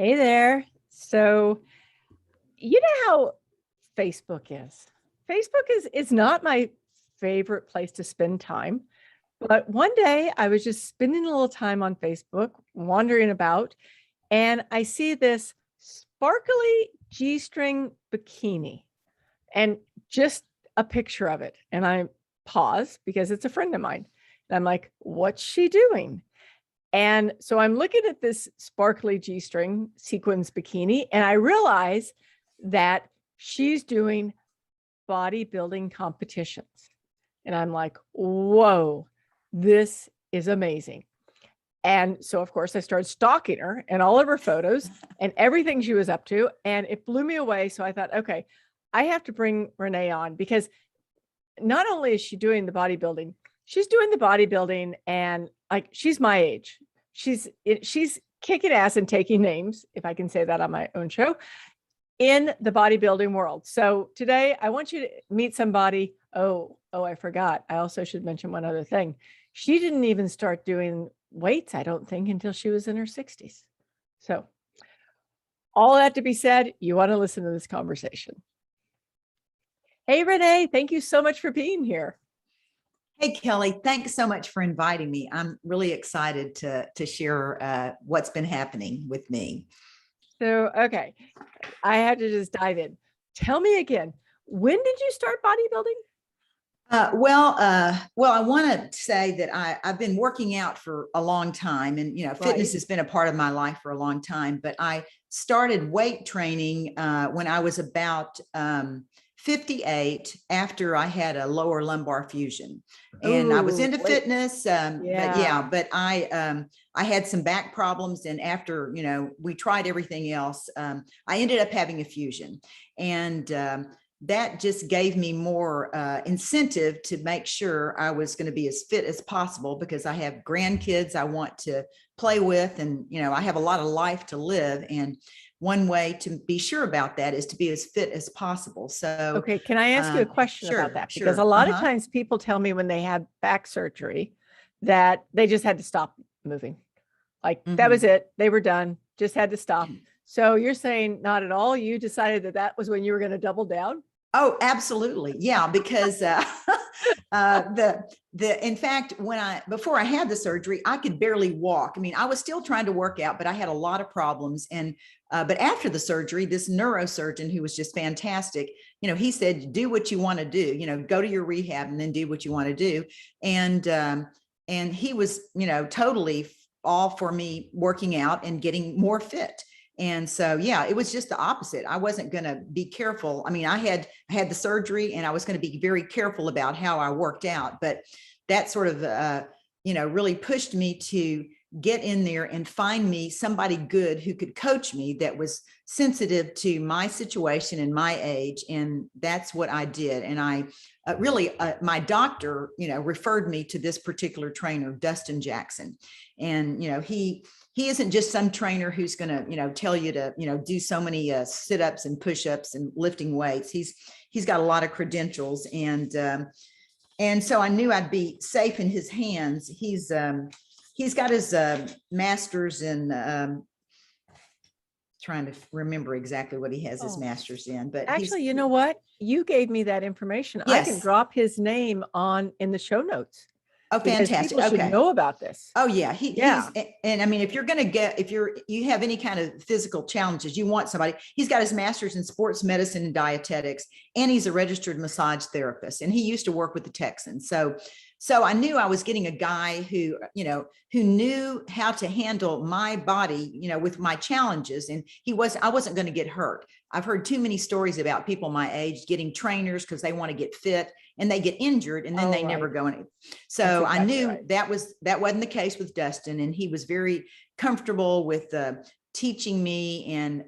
Hey there. So, you know how Facebook is. Facebook is not my favorite place to spend time. But one day I was just spending a little time on Facebook, wandering about, and I see this sparkly G-string bikini and just a picture of it. And I pause because it's a friend of mine. And I'm like, what's she doing? And so I'm looking at this sparkly G-string sequins bikini, and I realize that she's doing bodybuilding competitions. And I'm like, whoa, this is amazing. And so, of course, I started stalking her and all of her photos and everything she was up to. And it blew me away. So I thought, okay, I have to bring Renee on because not only is she doing the bodybuilding, she's doing the bodybuilding and like she's my age. She's kicking ass and taking names, if I can say that on my own show, in the bodybuilding world. So today I want you to meet somebody. Oh, I forgot. I also should mention one other thing. She didn't even start doing weights, I don't think, until she was in her 60s. So all that to be said, you want to listen to this conversation. Hey, Renee, thank you so much for being here. Hey, Kelly, thanks so much for inviting me. I'm really excited to share what's been happening with me. So, okay, I had to just dive in. Tell me again, when did you start bodybuilding? Well, I want to say that I've been working out for a long time, and fitness has been a part of my life for a long time. But I started weight training when I was about 58, after I had a lower lumbar fusion, and I was into fitness. But I had some back problems, and after we tried everything else, I ended up having a fusion, and that just gave me more incentive to make sure I was going to be as fit as possible, because I have grandkids I want to play with, and I have a lot of life to live, and one way to be sure about that is to be as fit as possible. So, okay, can I ask you a question about that? Because a lot of times people tell me when they had back surgery that they just had to stop moving. Like that was it. They were done, just had to stop. So you're saying not at all. You decided that was when you were going to double down? Oh, absolutely. Yeah. Because in fact, before I had the surgery, I could barely walk. I mean, I was still trying to work out, but I had a lot of problems. And, but after the surgery, this neurosurgeon, who was just fantastic, he said, do what you want to do, go to your rehab and then do what you want to do. And he was, totally all for me working out and getting more fit. And so, yeah, it was just the opposite. I wasn't going to be careful. I mean, I had the surgery, and I was going to be very careful about how I worked out. But that sort of, really pushed me to get in there and find me somebody good who could coach me, that was sensitive to my situation and my age. And that's what I did. And I my doctor, referred me to this particular trainer, Dustin Jackson. And, he isn't just some trainer who's going to, tell you to, do so many sit-ups and push-ups and lifting weights. He's got a lot of credentials, and so I knew I'd be safe in his hands. He's got his master's in, trying to remember exactly what he has his master's in, but actually, you know what? You gave me that information. Yes. I can drop his name in the show notes. Oh, fantastic. People should know about this. Oh yeah. He's, and I mean, if you have any kind of physical challenges, you want somebody. He's got his master's in sports medicine and dietetics, and he's a registered massage therapist, and he used to work with the Texans. So I knew I was getting a guy who knew how to handle my body, with my challenges. And I wasn't going to get hurt. I've heard too many stories about people my age getting trainers because they want to get fit, and they get injured, and then they never go in. So I knew that wasn't the case with Dustin. And he was very comfortable with teaching me and,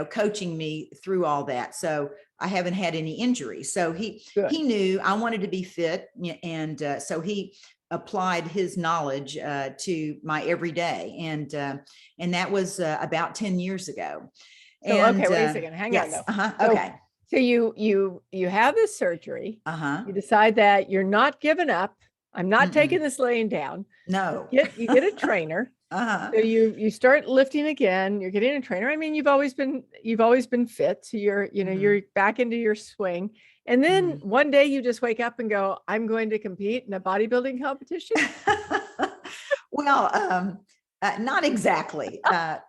coaching me through all that. So I haven't had any injuries. So he knew I wanted to be fit. And so he applied his knowledge to my everyday. And that was about 10 years ago. So, okay, wait a second. Hang on though. Okay. So you have this surgery. You decide that you're not giving up. I'm not taking this laying down. No. You get a trainer. Uh-huh. So you start lifting again, you're getting a trainer. I mean, you've always been fit. So Mhm. you're back into your swing. And then Mhm. one day you just wake up and go, I'm going to compete in a bodybuilding competition. Well, not exactly. I'm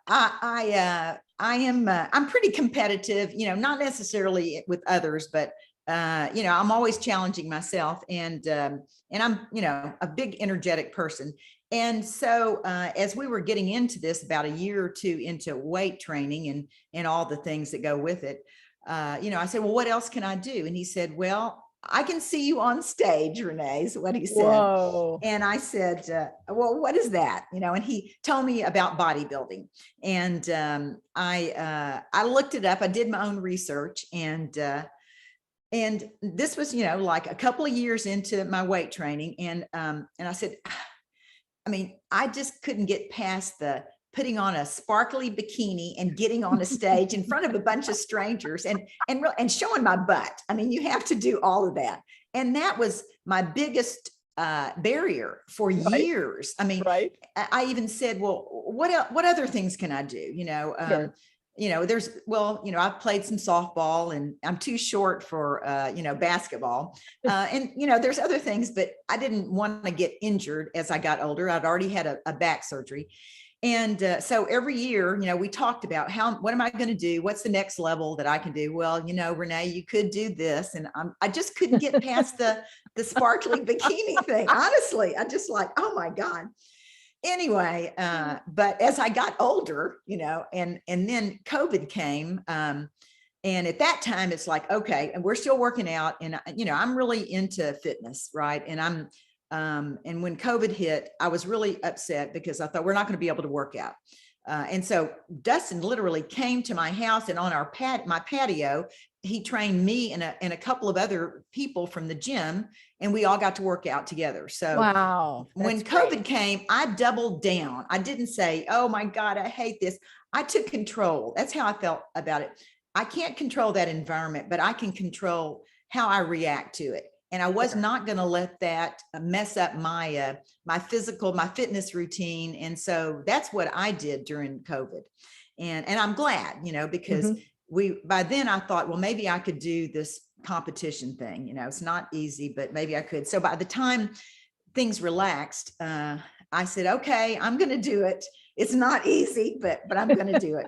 pretty competitive, not necessarily with others, but I'm always challenging myself, and I'm, a big energetic person. And so, as we were getting into this about a year or two into weight training and all the things that go with it, I said, well, what else can I do? And he said, well, I can see you on stage, Renee, is what he said. Whoa. And I said, well, what is that? And he told me about bodybuilding. And I looked it up. I did my own research, and this was, like a couple of years into my weight training. And I said, I mean, I just couldn't get past the putting on a sparkly bikini and getting on a stage in front of a bunch of strangers and showing my butt. I mean, you have to do all of that. And that was my biggest barrier for Right. years. I mean, Right. I even said, well, what other things can I do? Sure. I've played some softball, and I'm too short for, basketball. And, there's other things, but I didn't want to get injured as I got older. I'd already had a back surgery. And so every year, we talked about what am I going to do? What's the next level that I can do? Well, Renee, you could do this. And I just couldn't get past the sparkly bikini thing. Honestly, I just like, oh my God. Anyway, but as I got older, and then COVID came, and at that time it's like, okay, and we're still working out, and I'm really into fitness, right? And when COVID hit, I was really upset because I thought we're not going to be able to work out. And so Dustin literally came to my house, and on my patio, he trained me and a couple of other people from the gym, and we all got to work out together. So Wow. when COVID came, I doubled down. I didn't say, oh my God, I hate this. I took control. That's how I felt about it. I can't control that environment, but I can control how I react to it. And I was not going to let that mess up my my fitness routine. And so that's what I did during COVID. And I'm glad, because by then I thought, well, maybe I could do this competition thing. It's not easy, but maybe I could. So by the time things relaxed, I said, okay, I'm going to do it. It's not easy, but I'm going to do it.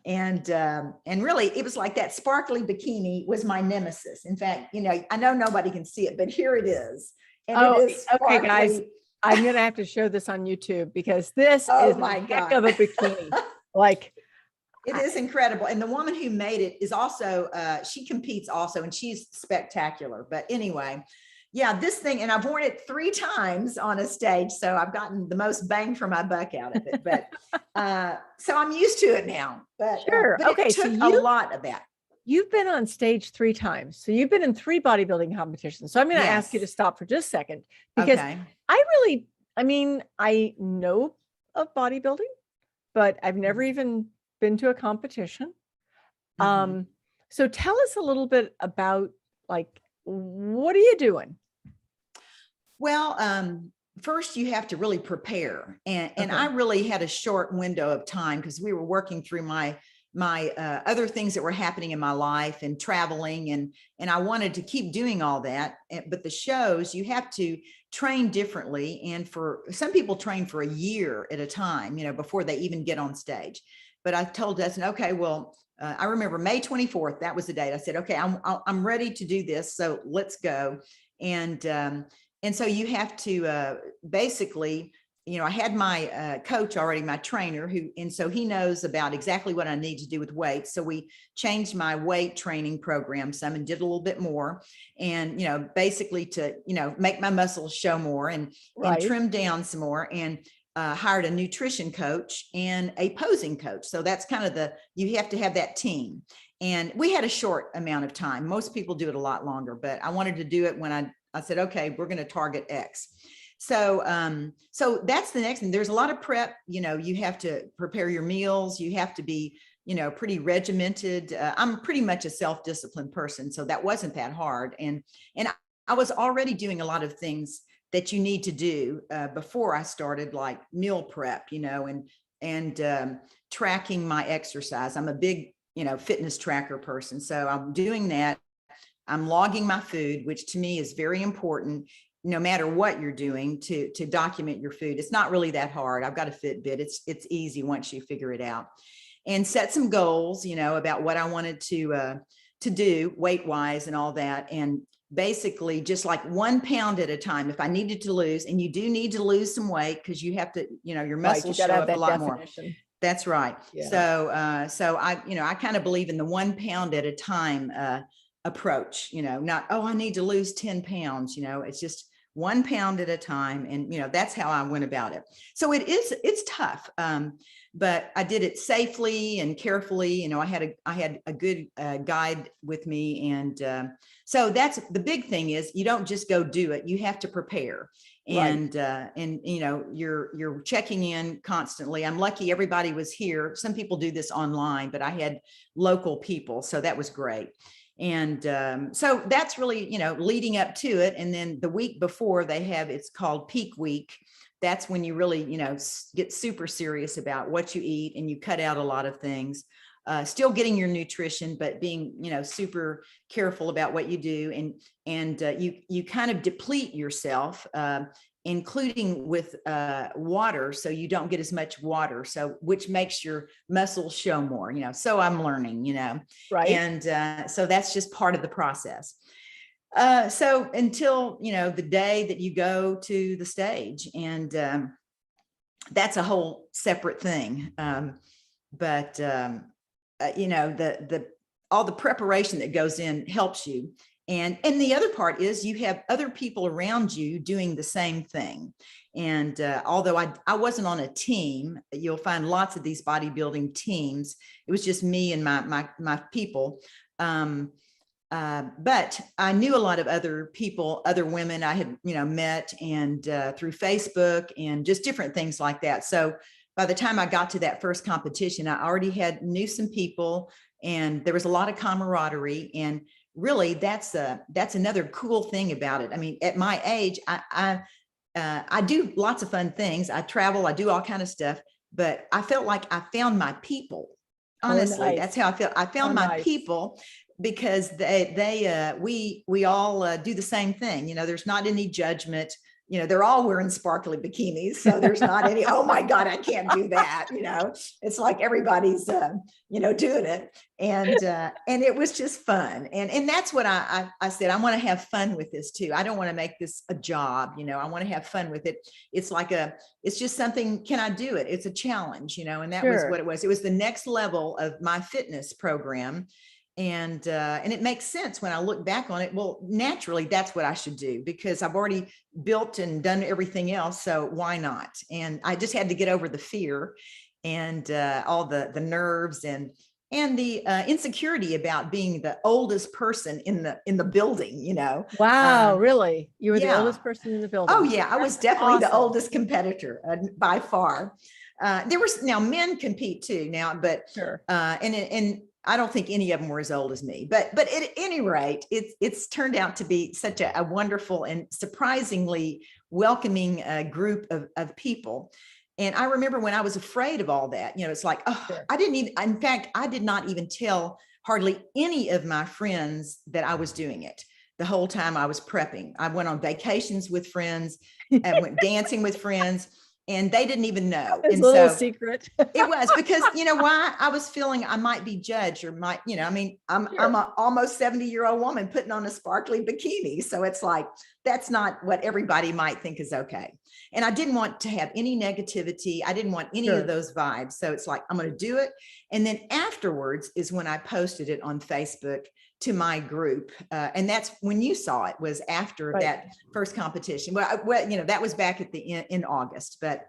And really, it was like that sparkly bikini was my nemesis. In fact, I know nobody can see it, but here it is. And it is sparkly. Okay, guys, I'm going to have to show this on YouTube because this is my a heck God. of a bikini. Like, it is incredible. And the woman who made it is also, she competes also, and she's spectacular. But anyway, yeah, this thing, and I've worn it 3 times on a stage, so I've gotten the most bang for my buck out of it. But so I'm used to it now. But sure. but Okay, it took so a lot of that. You've been on stage 3 times. So you've been in 3 bodybuilding competitions. So I'm going to ask you to Yes. stop for just a second because Okay. I mean, I know of bodybuilding, but I've never even been to a competition. So tell us a little bit about, like, what are you doing? Well, first you have to really prepare, and Okay. I really had a short window of time because we were working through my other things that were happening in my life and traveling, and I wanted to keep doing all that. But the shows, you have to train differently, and for some people train for a year at a time, before they even get on stage. But I told Dustin, okay, well, I remember May 24th, that was the date. I said, okay, I'm ready to do this, so let's go. And so you have to basically, I had my coach already, my trainer, and so he knows about exactly what I need to do with weights. So we changed my weight training program some and did a little bit more, and, basically to, make my muscles show more and trim down some more, and hired a nutrition coach and a posing coach. So that's kind of you have to have that team. And we had a short amount of time. Most people do it a lot longer, but I wanted to do it when I said, okay, we're going to target X. So, so that's the next thing. There's a lot of prep, you have to prepare your meals. You have to be, pretty regimented. I'm pretty much a self-disciplined person, so that wasn't that hard. And I was already doing a lot of things that you need to do before I started, like meal prep, and tracking my exercise. I'm a big, fitness tracker person. So I'm doing that. I'm logging my food, which to me is very important, no matter what you're doing, to document your food. It's not really that hard. I've got a Fitbit. It's easy once you figure it out, and set some goals, about what I wanted to do weight wise and all that. And basically just like 1 pound at a time. If I needed to lose, and you do need to lose some weight, because you have to, your muscles show up a lot more. That's right. Yeah. So I kind of believe in the 1 pound at a time approach, not, oh, I need to lose 10 pounds, it's just 1 pound at a time. And, that's how I went about it. So it's tough. But I did it safely and carefully. I had a good guide with me. And so that's the big thing, is you don't just go do it. You have to prepare. And, you're checking in constantly. I'm lucky everybody was here. Some people do this online, but I had local people. So that was great. And so that's really, leading up to it. And then the week before, it's called peak week. That's when you really, get super serious about what you eat, and you cut out a lot of things, still getting your nutrition, but being, super careful about what you do. And you kind of deplete yourself, including with water. So you don't get as much water. So which makes your muscles show more, so I'm learning, right. And so that's just part of the process. So until, the day that you go to the stage, and that's a whole separate thing. But all the preparation that goes in helps you. And the other part is you have other people around you doing the same thing. And although I wasn't on a team, you'll find lots of these bodybuilding teams. It was just me and my people. But I knew a lot of other people, other women I had, met, and through Facebook and just different things like that. So by the time I got to that first competition, I already knew some people, and there was a lot of camaraderie. And really, that's another cool thing about it. I mean, at my age, I do lots of fun things. I travel, I do all kind of stuff, but I felt like I found my people. Honestly, nice. That's how I felt. I found my people, because we all do the same thing. There's not any judgment. They're all wearing sparkly bikinis. So there's not any, oh my God, I can't do that. It's like everybody's, doing it. And it was just fun. And that's what I said, I want to have fun with this too. I don't want to make this a job. I want to have fun with it. It's it's just something, can I do it? It's a challenge, and that was what it was. It was the next level of my fitness program. And it makes sense when I look back on it. Well, naturally, that's what I should do, because I've already built and done everything else. So why not? And I just had to get over the fear and all the nerves and the insecurity about being the oldest person in the building, Wow, really? You were the oldest person in the building? Oh yeah, I was definitely the oldest competitor by far. There was, now men compete too now, but sure. And I don't think any of them were as old as me, but at any rate, it's turned out to be such a wonderful and surprisingly welcoming group of people. And I remember when I was afraid of all that, it's like, oh, sure. In fact, I did not even tell hardly any of my friends that I was doing it. The whole time I was prepping, I went on vacations with friends, I went dancing with friends. And they didn't even know. It's a little secret. It was because, why? I was feeling I might be judged, or I'm an almost 70-year-old woman putting on a sparkly bikini. So it's like, that's not what everybody might think is okay. And I didn't want to have any negativity. I didn't want any of those vibes. So it's like, I'm going to do it. And then afterwards is when I posted it on Facebook to my group. And that's when you saw it, was after that first competition. Well, that was back at in August, but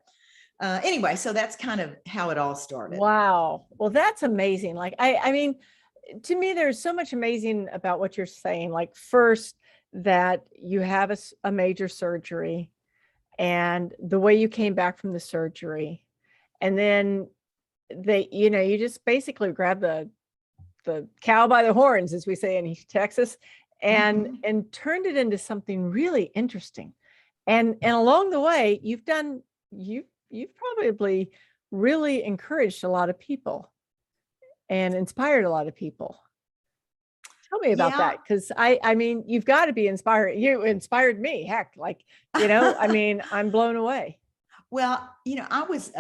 anyway, so that's kind of how it all started. Wow. Well, that's amazing. Like, I mean, to me, there's so much amazing about what you're saying. Like, first, that you have a major surgery, and the way you came back from the surgery, and then you just basically grab the cow by the horns, as we say in Texas, and turned it into something really interesting. And along the way, you've probably really encouraged a lot of people and inspired a lot of people. Tell me about Yeah. that, because I mean, you've got to be inspired. You inspired me. Heck, like, I mean, I'm blown away. Well, I was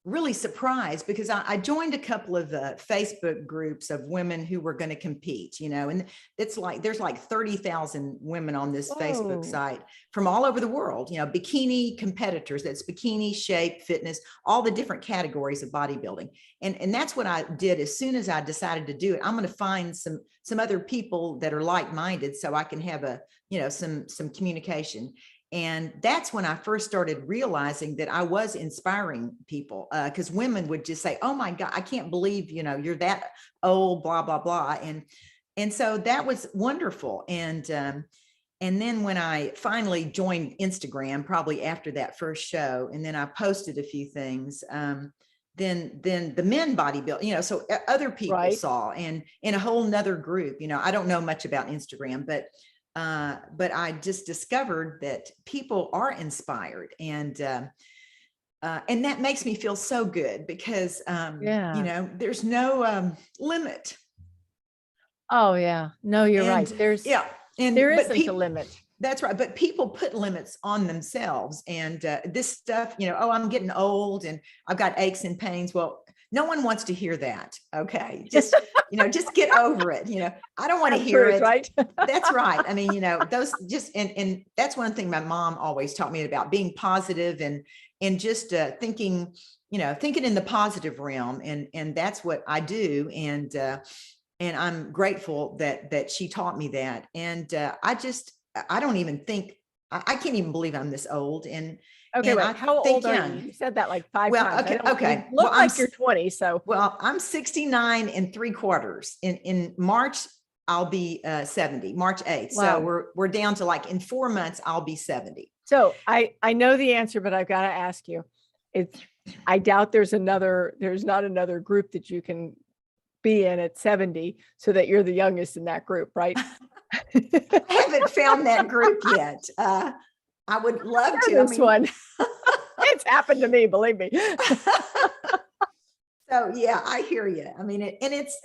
really surprised because I joined a couple of Facebook groups of women who were going to compete, and it's like there's like 30,000 women on this Facebook Whoa. site from all over the world, bikini competitors. That's bikini, shape, fitness, all the different categories of bodybuilding. And that's what I did as soon as I decided to do it. I'm going to find some other people that are like-minded so I can have some communication. And that's when I first started realizing that I was inspiring people, because women would just say, "Oh my God, I can't believe, you're that old, blah, blah, blah." And so that was wonderful. And then when I finally joined Instagram, probably after that first show, and then I posted a few things, then the men bodybuild, so other people Right. saw, and in a whole nother group, I don't know much about Instagram, but I just discovered that people are inspired, and that makes me feel so good because, Yeah. there's no limit. Oh yeah. No, you're right. And yeah, There but isn't a people, limit. that's right. But people put limits on themselves, and this stuff, oh, I'm getting old and I've got aches and pains. Well, no one wants to hear that. Okay. Just, just get over it. I don't want to hear Truth, it. right? That's right. I mean, those just, and that's one thing my mom always taught me about being positive, and just thinking, thinking in the positive realm. And that's what I do. And I'm grateful that she taught me that. And I don't even think, I can't even believe I'm this old. And Okay, wait. I How think old are you? young. You said that like 5 Well, times. I okay, don't. You okay. look like you're 20. So. Well, I'm 69 3/4. In March, I'll be 70. March 8th. Wow. So we're down to, like, in 4 months, I'll be 70. So I know the answer, but I've got to ask you. I doubt there's not another group that you can be in at 70 so that you're the youngest in that group, right? I haven't found that group yet. I would love to. This one. It's happened to me, believe me. So yeah, I hear you. I mean, it's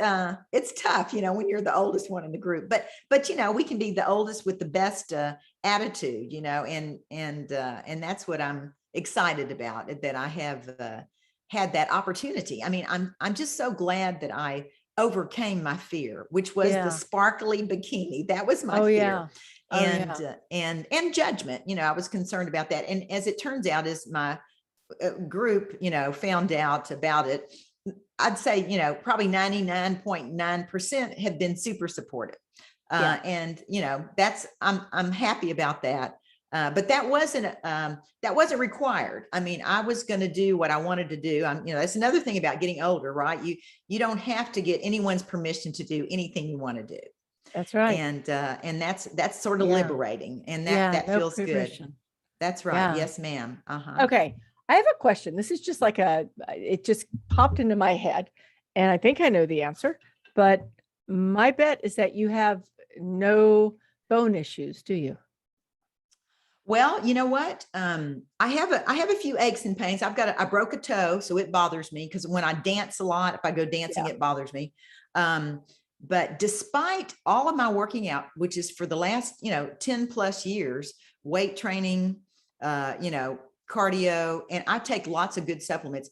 tough, when you're the oldest one in the group, but we can be the oldest with the best attitude, and that's what I'm excited about, that I have had that opportunity. I mean, I'm just so glad that I overcame my fear, which was the sparkly bikini. That was my fear. Yeah. And judgment, I was concerned about that. And as it turns out, as my group, found out about it, I'd say, probably 99.9% have been super supportive. And, I'm happy about that. But that wasn't required. I mean, I was going to do what I wanted to do. That's another thing about getting older, right? You don't have to get anyone's permission to do anything you want to do. That's right. And that's sort of liberating, and that feels good. That's right. Yes, ma'am. Okay. I have a question. This is just like it just popped into my head, and I think I know the answer, but my bet is that you have no bone issues, do you? Well, you know what? I have a few aches and pains. I broke a toe, so it bothers me, because when I dance a lot, if I go dancing, it bothers me. But despite all of my working out, which is for the last, 10 plus years, weight training, cardio, and I take lots of good supplements,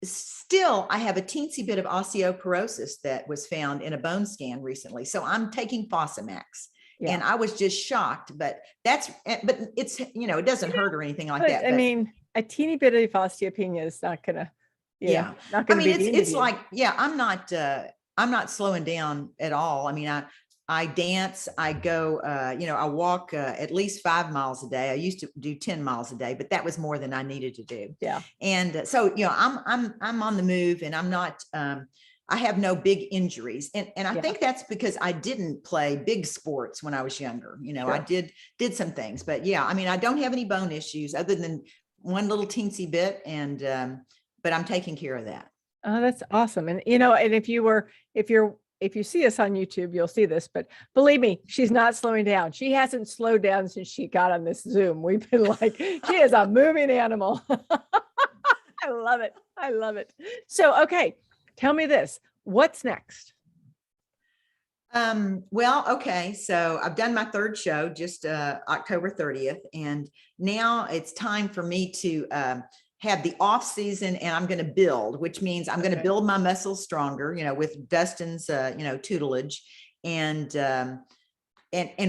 still I have a teensy bit of osteoporosis that was found in a bone scan recently. So I'm taking Fosamax. And I was just shocked, but it's, it doesn't hurt or anything like that. I mean, a teeny bit of osteopenia is not gonna, not gonna I mean, be it's like, I'm not slowing down at all. I mean, I dance, I go, I walk at least 5 miles a day. I used to do 10 miles a day, but that was more than I needed to do. Yeah. And so, I'm on the move, and I'm not, I have no big injuries. And I think that's because I didn't play big sports when I was younger. I did some things, but I mean, I don't have any bone issues other than one little teensy bit. And, but I'm taking care of that. Oh, that's awesome. And, and if if you see us on YouTube, you'll see this, but believe me, she's not slowing down. She hasn't slowed down since she got on this Zoom. We've been like, she is a moving animal. I love it. I love it. So, okay, tell me this, what's next? Well, okay. So I've done my third show just, October 30th. And now it's time for me to, have the off season, and I'm going to build, which means I'm going to build my muscles stronger, with Dustin's, tutelage, and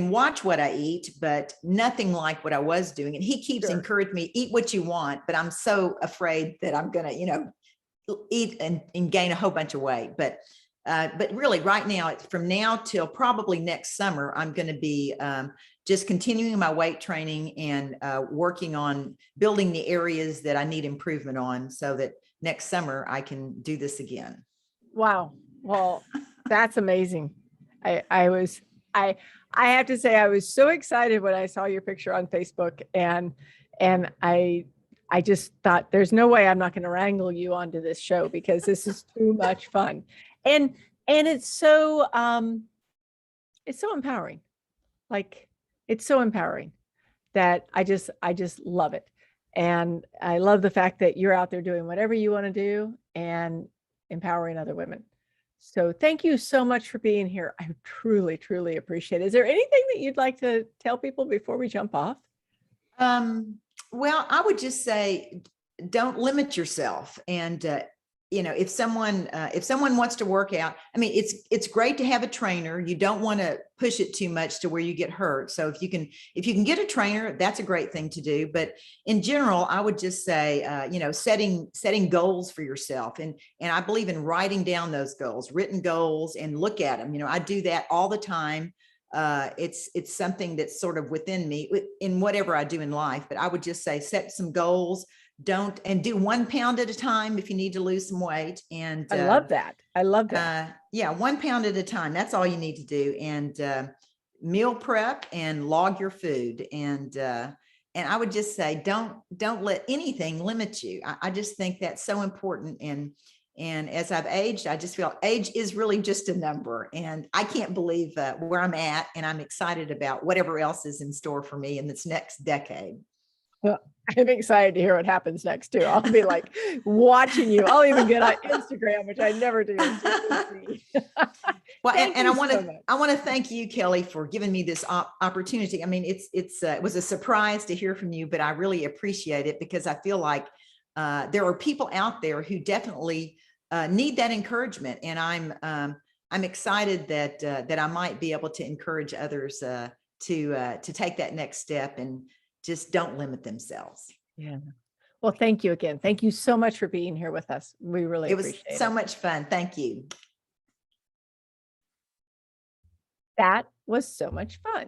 watch what I eat, but nothing like what I was doing. And he keeps encouraging me, eat what you want, but I'm so afraid that I'm going to, eat and gain a whole bunch of weight. But really right now, from now till probably next summer, I'm going to be just continuing my weight training and working on building the areas that I need improvement on, so that next summer I can do this again. Wow. Well, that's amazing. I have to say, I was so excited when I saw your picture on Facebook, and I just thought, there's no way I'm not going to wrangle you onto this show, because this is too much fun. And it's so empowering. Like, it's so empowering that I just love it. And I love the fact that you're out there doing whatever you want to do and empowering other women. So thank you so much for being here. I truly, truly appreciate it. Is there anything that you'd like to tell people before we jump off? Well, I would just say, don't limit yourself. And, if someone wants to work out, I mean, it's great to have a trainer. You don't want to push it too much to where you get hurt. So if you can get a trainer, that's a great thing to do. But in general, I would just say, setting goals for yourself. And I believe in writing down those goals, written goals, and look at them. I do that all the time. It's something that's sort of within me in whatever I do in life. But I would just say, set some goals. Do 1 pound at a time if you need to lose some weight. And I love that. I love that. Yeah, 1 pound at a time. That's all you need to do. And meal prep and log your food. And I would just say, don't let anything limit you. I just think that's so important. And as I've aged, I just feel age is really just a number. And I can't believe where I'm at. And I'm excited about whatever else is in store for me in this next decade. Well, I'm excited to hear what happens next too. I'll be like watching you. I'll even get on Instagram, which I never do. Well, and I want to thank you, Kelly, for giving me this opportunity. I mean, it was a surprise to hear from you, but I really appreciate it, because I feel like there are people out there who definitely need that encouragement, and I'm excited that I might be able to encourage others to take that next step and just don't limit themselves. Yeah. Well, thank you again. Thank you so much for being here with us. We really appreciate it. It was so much fun. Thank you. That was so much fun.